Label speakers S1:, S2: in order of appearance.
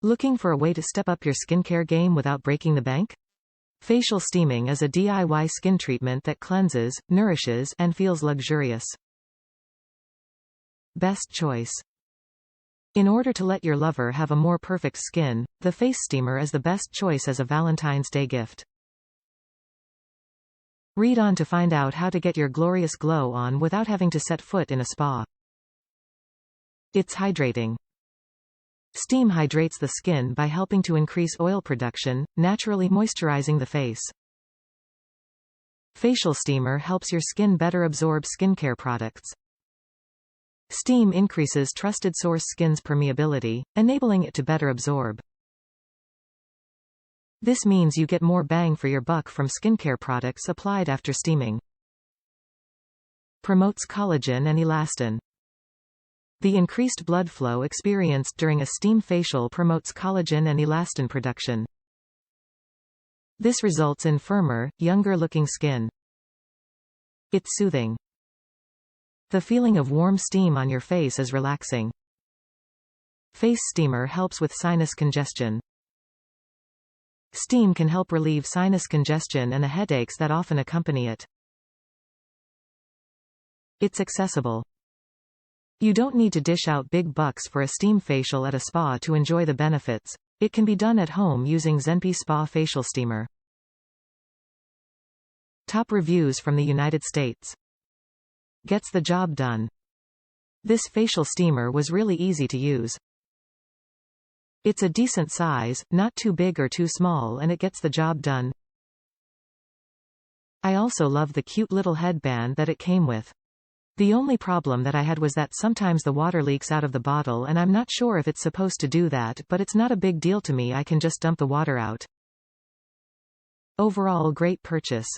S1: Looking for a way to step up your skincare game without breaking the bank? Facial steaming is a DIY skin treatment that cleanses, nourishes, and feels luxurious. Best choice. In order to let your lover have a more perfect skin, the face steamer is the best choice as a Valentine's Day gift. Read on to find out how to get your glorious glow on without having to set foot in a spa. It's hydrating. Steam hydrates the skin by helping to increase oil production, naturally moisturizing the face. Facial steamer helps your skin better absorb skincare products. Steam increases trusted source skin's permeability, enabling it to better absorb. This means you get more bang for your buck from skincare products applied after steaming. Promotes collagen and elastin. The increased blood flow experienced during a steam facial promotes collagen and elastin production. This results in firmer, younger-looking skin. It's soothing. The feeling of warm steam on your face is relaxing. Face steamer helps with sinus congestion. Steam can help relieve sinus congestion and the headaches that often accompany it. It's accessible. You don't need to dish out big bucks for a steam facial at a spa to enjoy the benefits. It can be done at home using Zenpy Spa Facial Steamer. Top reviews from the United States. Gets the job done. This facial steamer was really easy to use. It's a decent size, not too big or too small, and it gets the job done. I also love the cute little headband that it came with. The only problem that I had was that sometimes the water leaks out of the bottle and I'm not sure if it's supposed to do that, but it's not a big deal to me, I can just dump the water out. Overall great purchase.